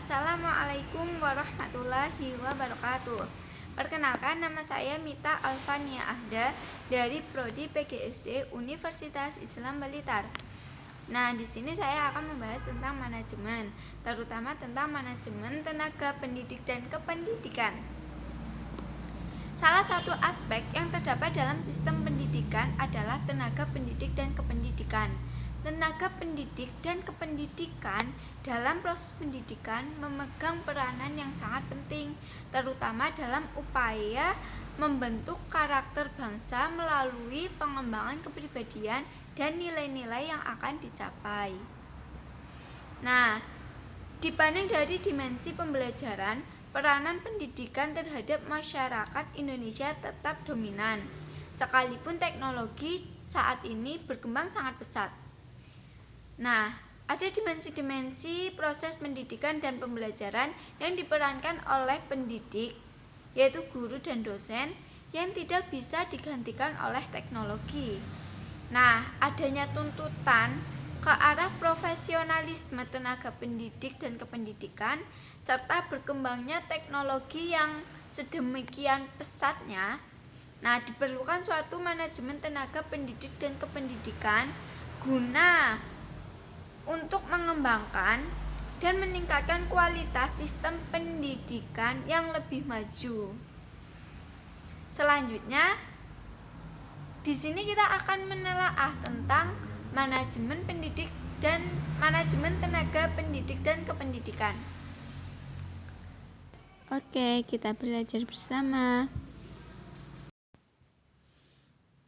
Assalamualaikum warahmatullahi wabarakatuh. Perkenalkan, nama saya Mita Alfania Ahda dari Prodi PGSD Universitas Islam Blitar. Nah, di sini saya akan membahas tentang manajemen, terutama tentang manajemen tenaga pendidik dan kependidikan. Salah satu aspek yang terdapat dalam sistem pendidikan adalah tenaga pendidik dan kependidikan. Tenaga pendidik dan kependidikan dalam proses pendidikan memegang peranan yang sangat penting, terutama dalam upaya membentuk karakter bangsa melalui pengembangan kepribadian dan nilai-nilai yang akan dicapai. Nah, dibanding dari dimensi pembelajaran, peranan pendidikan terhadap masyarakat Indonesia tetap dominan, sekalipun teknologi saat ini berkembang sangat pesat. Nah, ada dimensi-dimensi proses pendidikan dan pembelajaran yang diperankan oleh pendidik, yaitu guru dan dosen, yang tidak bisa digantikan oleh teknologi. Nah, adanya tuntutan ke arah profesionalisme tenaga pendidik dan kependidikan, serta berkembangnya teknologi yang sedemikian pesatnya, nah diperlukan suatu manajemen tenaga pendidik dan kependidikan guna untuk mengembangkan dan meningkatkan kualitas sistem pendidikan yang lebih maju. Selanjutnya, di sini kita akan menelaah tentang manajemen pendidik dan manajemen tenaga pendidik dan kependidikan. Oke, kita belajar bersama.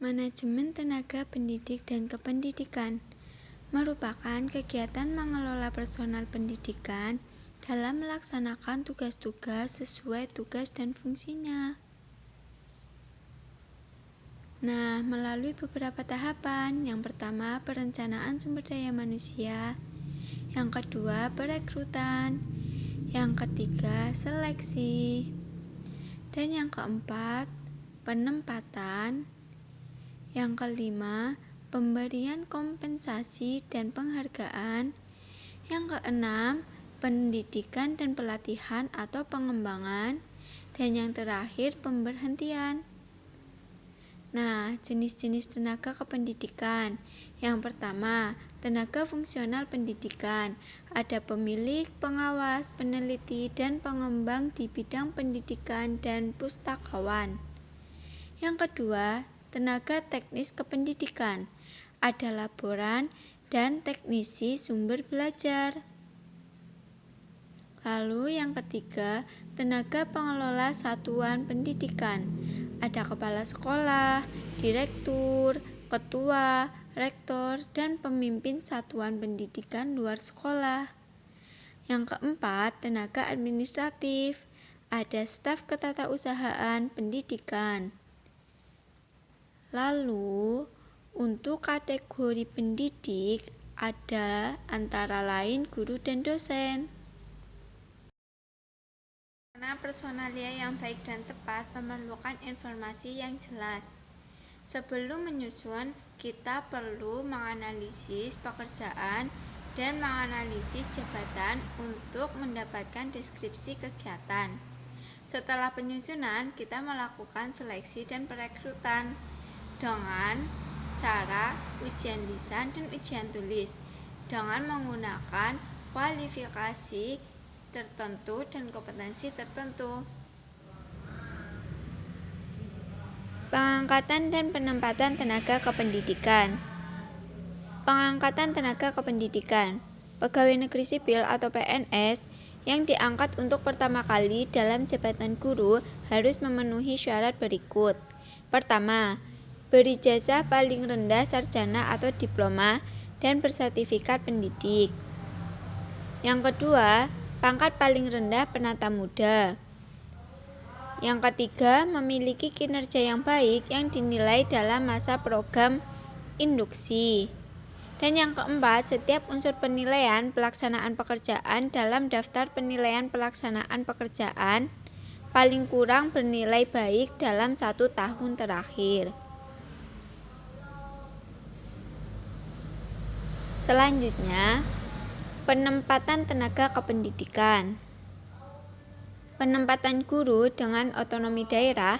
Manajemen tenaga pendidik dan kependidikan merupakan kegiatan mengelola personal pendidikan dalam melaksanakan tugas-tugas sesuai tugas dan fungsinya. Nah, melalui beberapa tahapan. Yang pertama, perencanaan sumber daya manusia. Yang kedua, perekrutan. Yang ketiga, seleksi. Dan yang keempat, penempatan. Yang kelima, pemberian kompensasi dan penghargaan. Yang keenam, pendidikan dan pelatihan atau pengembangan. Dan yang terakhir, pemberhentian. Nah, jenis-jenis tenaga kependidikan. Yang pertama, tenaga fungsional pendidikan. Ada pemilik, pengawas, peneliti, dan pengembang di bidang pendidikan dan pustakawan. Yang kedua, tenaga teknis kependidikan. Ada laboran dan teknisi sumber belajar. Lalu yang ketiga, tenaga pengelola satuan pendidikan. Ada kepala sekolah, direktur, ketua, rektor, dan pemimpin satuan pendidikan luar sekolah. Yang keempat, tenaga administratif. Ada staf ketatausahaan pendidikan. Lalu, untuk kategori pendidik ada antara lain guru dan dosen. Karena personalia yang baik dan tepat memerlukan informasi yang jelas. Sebelum menyusun, kita perlu menganalisis pekerjaan dan menganalisis jabatan untuk mendapatkan deskripsi kegiatan. Setelah penyusunan, kita melakukan seleksi dan perekrutan dengan cara ujian lisan dan ujian tulis dengan menggunakan kualifikasi tertentu dan kompetensi tertentu. Pengangkatan dan penempatan tenaga kependidikan. Pengangkatan tenaga kependidikan. Pegawai negeri sipil atau PNS yang diangkat untuk pertama kali dalam jabatan guru harus memenuhi syarat berikut. Pertama, berijazah paling rendah sarjana atau diploma dan bersertifikat pendidik. Yang kedua, pangkat paling rendah penata muda. Yang ketiga, memiliki kinerja yang baik yang dinilai dalam masa program induksi. Dan yang keempat, setiap unsur penilaian pelaksanaan pekerjaan dalam daftar penilaian pelaksanaan pekerjaan paling kurang bernilai baik dalam 1 tahun terakhir. Selanjutnya, Penempatan tenaga kependidikan. Penempatan guru dengan otonomi daerah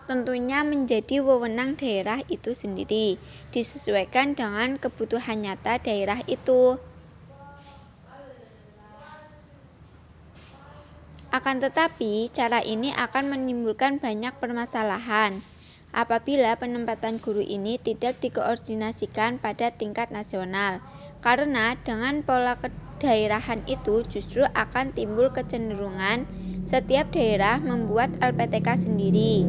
tentunya menjadi wewenang daerah itu sendiri, disesuaikan dengan kebutuhan nyata daerah itu. Akan tetapi, cara ini akan menimbulkan banyak permasalahan apabila penempatan guru ini tidak dikoordinasikan pada tingkat nasional, karena dengan pola kedaerahan itu justru akan timbul kecenderungan setiap daerah membuat LPTK sendiri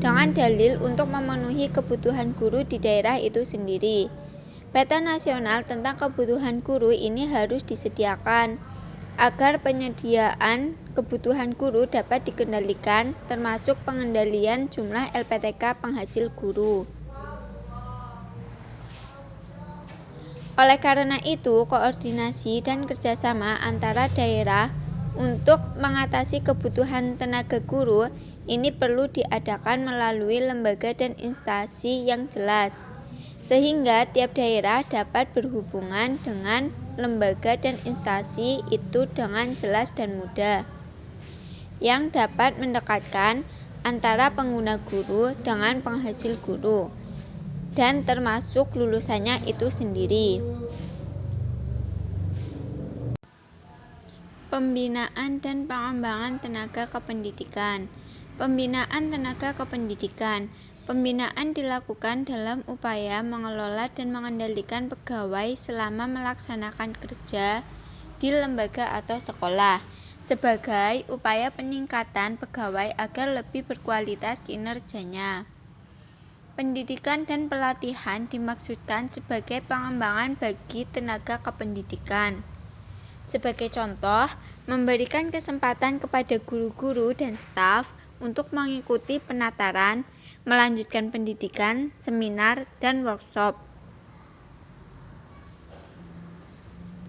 dengan dalil untuk memenuhi kebutuhan guru di daerah itu sendiri. Peta nasional tentang kebutuhan guru ini harus disediakan agar penyediaan kebutuhan guru dapat dikendalikan, termasuk pengendalian jumlah LPTK penghasil guru. Oleh karena itu, koordinasi dan kerjasama antara daerah untuk mengatasi kebutuhan tenaga guru ini perlu diadakan melalui lembaga dan instansi yang jelas, sehingga tiap daerah dapat berhubungan dengan lembaga dan instansi itu dengan jelas dan mudah, yang dapat mendekatkan antara pengguna guru dengan penghasil guru, dan termasuk lulusannya itu sendiri. Pembinaan dan pengembangan tenaga kependidikan. Pembinaan tenaga kependidikan. Pembinaan dilakukan dalam upaya mengelola dan mengendalikan pegawai selama melaksanakan kerja di lembaga atau sekolah, sebagai upaya peningkatan pegawai agar lebih berkualitas kinerjanya. Pendidikan dan pelatihan dimaksudkan sebagai pengembangan bagi tenaga kependidikan. Sebagai contoh, memberikan kesempatan kepada guru-guru dan staf untuk mengikuti penataran, melanjutkan pendidikan, seminar, dan workshop.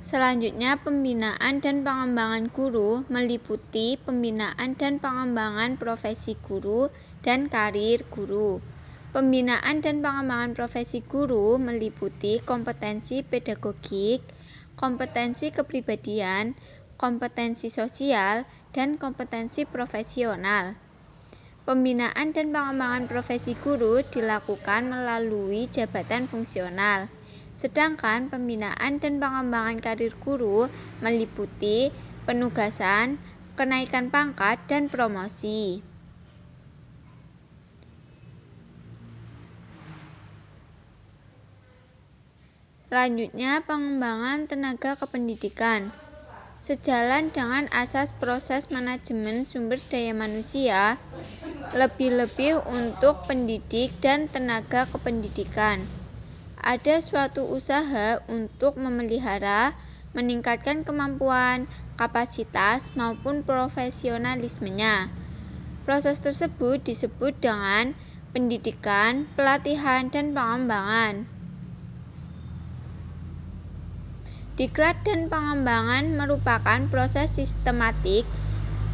Selanjutnya, pembinaan dan pengembangan guru meliputi pembinaan dan pengembangan profesi guru dan karir guru. Pembinaan dan pengembangan profesi guru meliputi kompetensi pedagogik, kompetensi kepribadian, kompetensi sosial, dan kompetensi profesional. Pembinaan dan pengembangan profesi guru dilakukan melalui jabatan fungsional, sedangkan pembinaan dan pengembangan karir guru meliputi penugasan, kenaikan pangkat, dan promosi. Selanjutnya, pengembangan tenaga kependidikan. Sejalan dengan asas proses manajemen sumber daya manusia, lebih-lebih untuk pendidik dan tenaga kependidikan, ada suatu usaha untuk memelihara, meningkatkan kemampuan, kapasitas, maupun profesionalismenya. Proses tersebut disebut dengan pendidikan, pelatihan, dan pengembangan. Diklat dan pengembangan merupakan proses sistematik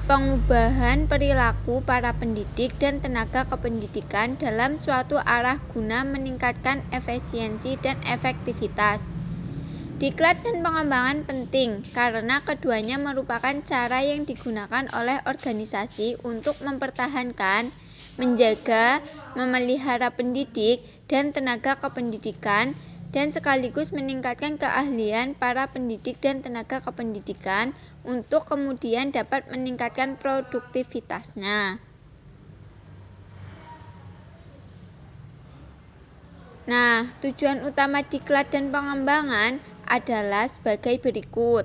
pengubahan perilaku para pendidik dan tenaga kependidikan dalam suatu arah guna meningkatkan efisiensi dan efektivitas. Diklat dan pengembangan penting karena keduanya merupakan cara yang digunakan oleh organisasi untuk mempertahankan, menjaga, memelihara pendidik dan tenaga kependidikan, dan sekaligus meningkatkan keahlian para pendidik dan tenaga kependidikan untuk kemudian dapat meningkatkan produktivitasnya. Nah, tujuan utama diklat dan pengembangan adalah sebagai berikut.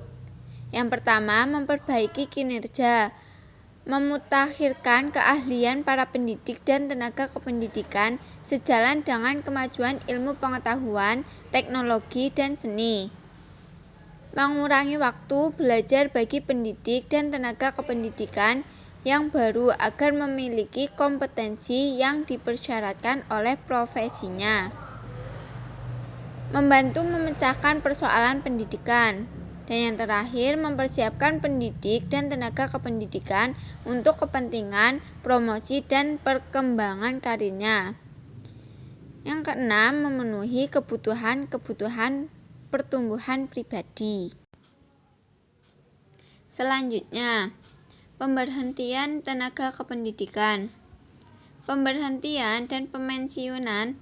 Yang pertama, memperbaiki kinerja, memutakhirkan keahlian para pendidik dan tenaga kependidikan sejalan dengan kemajuan ilmu pengetahuan, teknologi, dan seni. Mengurangi waktu belajar bagi pendidik dan tenaga kependidikan yang baru agar memiliki kompetensi yang dipersyaratkan oleh profesinya. Membantu memecahkan persoalan pendidikan. Dan yang terakhir, mempersiapkan pendidik dan tenaga kependidikan untuk kepentingan, promosi, dan perkembangan karirnya. Yang keenam, memenuhi kebutuhan pertumbuhan pribadi. Selanjutnya, pemberhentian tenaga kependidikan. Pemberhentian dan pemensiunan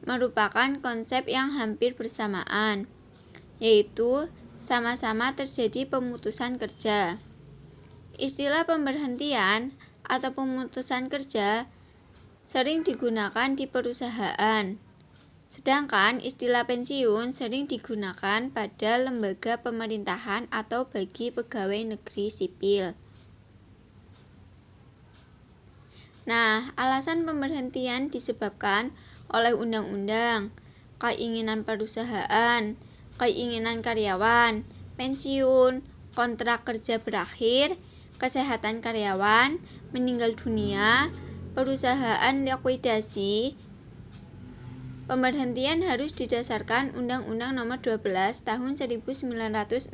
merupakan konsep yang hampir bersamaan, yaitu sama-sama terjadi pemutusan kerja. Istilah pemberhentian atau pemutusan kerja sering digunakan di perusahaan, sedangkan istilah pensiun sering digunakan pada lembaga pemerintahan atau bagi pegawai negeri sipil. Nah, alasan pemberhentian disebabkan oleh undang-undang, keinginan perusahaan, keinginan karyawan, pensiun, kontrak kerja berakhir, kesehatan karyawan, meninggal dunia, perusahaan likuidasi. Pemberhentian harus didasarkan Undang-Undang Nomor 12 Tahun 1964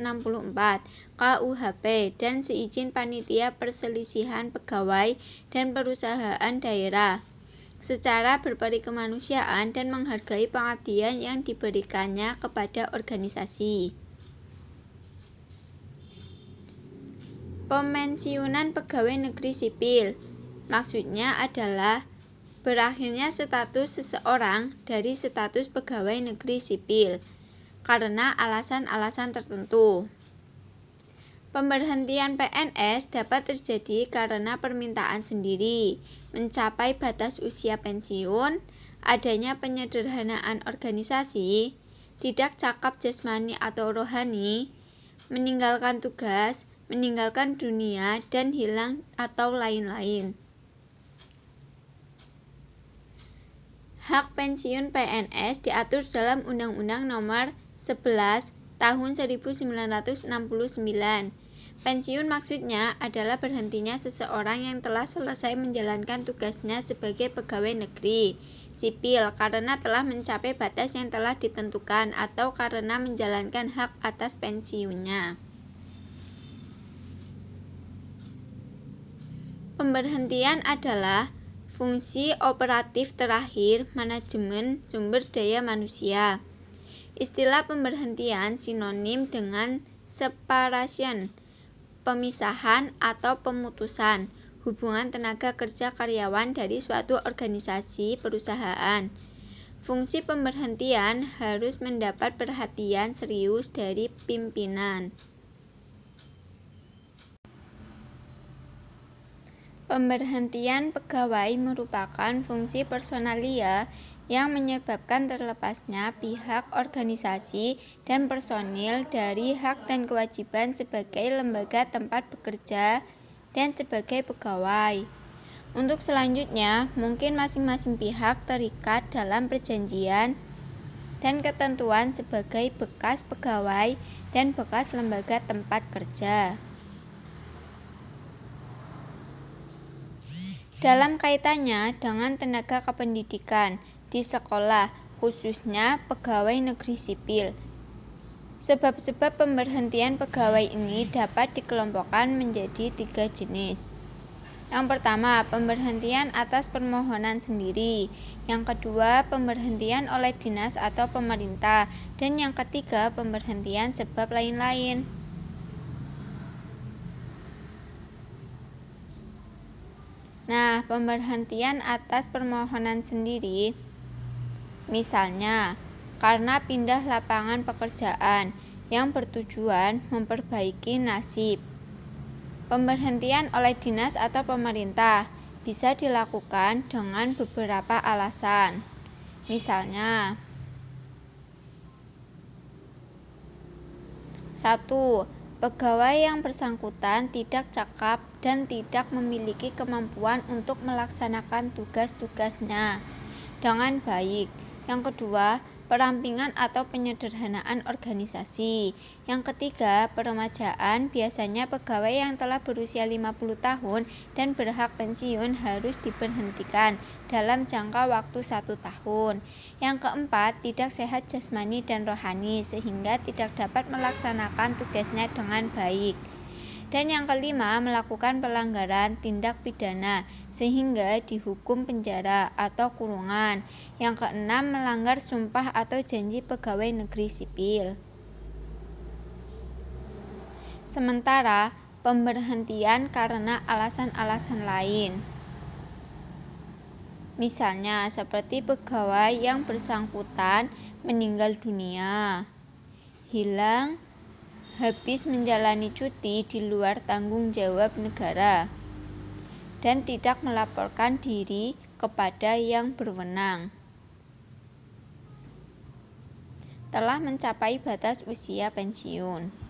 KUHP dan seizin Panitia Perselisihan Pegawai dan Perusahaan Daerah, secara berperi kemanusiaan dan menghargai pengabdian yang diberikannya kepada organisasi. Pemensiunan pegawai negeri sipil maksudnya adalah berakhirnya status seseorang dari status pegawai negeri sipil karena alasan-alasan tertentu. Pemberhentian PNS dapat terjadi karena permintaan sendiri, mencapai batas usia pensiun, adanya penyederhanaan organisasi, tidak cakap jasmani atau rohani, meninggalkan tugas, meninggalkan dunia, dan hilang atau lain-lain. Hak pensiun PNS diatur dalam Undang-Undang Nomor 11 Tahun 1969. Pensiun maksudnya adalah berhentinya seseorang yang telah selesai menjalankan tugasnya sebagai pegawai negeri sipil karena telah mencapai batas yang telah ditentukan atau karena menjalankan hak atas pensiunnya. Pemberhentian adalah fungsi operatif terakhir manajemen sumber daya manusia. Istilah pemberhentian sinonim dengan separation, pemisahan atau pemutusan hubungan tenaga kerja karyawan dari suatu organisasi perusahaan. Fungsi pemberhentian harus mendapat perhatian serius dari pimpinan. Pemberhentian pegawai merupakan fungsi personalia yang menyebabkan terlepasnya pihak organisasi dan personil dari hak dan kewajiban sebagai lembaga tempat bekerja dan sebagai pegawai. Untuk selanjutnya, mungkin masing-masing pihak terikat dalam perjanjian dan ketentuan sebagai bekas pegawai dan bekas lembaga tempat kerja. Dalam kaitannya dengan tenaga kependidikan di sekolah, khususnya pegawai negeri sipil. Sebab-sebab pemberhentian pegawai ini dapat dikelompokkan menjadi 3 jenis. Yang pertama, pemberhentian atas permohonan sendiri. Yang kedua, pemberhentian oleh dinas atau pemerintah. Dan yang ketiga, pemberhentian sebab lain-lain. Nah, pemberhentian atas permohonan sendiri, misalnya karena pindah lapangan pekerjaan yang bertujuan memperbaiki nasib. Pemberhentian oleh dinas atau pemerintah bisa dilakukan dengan beberapa alasan. Misalnya, 1. Pegawai yang bersangkutan tidak cakap dan tidak memiliki kemampuan untuk melaksanakan tugas-tugasnya dengan baik. Yang kedua, perampingan atau penyederhanaan organisasi. Yang ketiga, peremajaan. Biasanya pegawai yang telah berusia 50 tahun dan berhak pensiun harus diberhentikan dalam jangka waktu 1 tahun. Yang keempat, tidak sehat jasmani dan rohani sehingga tidak dapat melaksanakan tugasnya dengan baik. Dan yang kelima, melakukan pelanggaran tindak pidana sehingga dihukum penjara atau kurungan. Yang keenam, melanggar sumpah atau janji pegawai negeri sipil. Sementara pemberhentian karena alasan-alasan lain. Misalnya seperti pegawai yang bersangkutan meninggal dunia, hilang habis menjalani cuti di luar tanggung jawab negara, dan tidak melaporkan diri kepada yang berwenang, telah mencapai batas usia pensiun.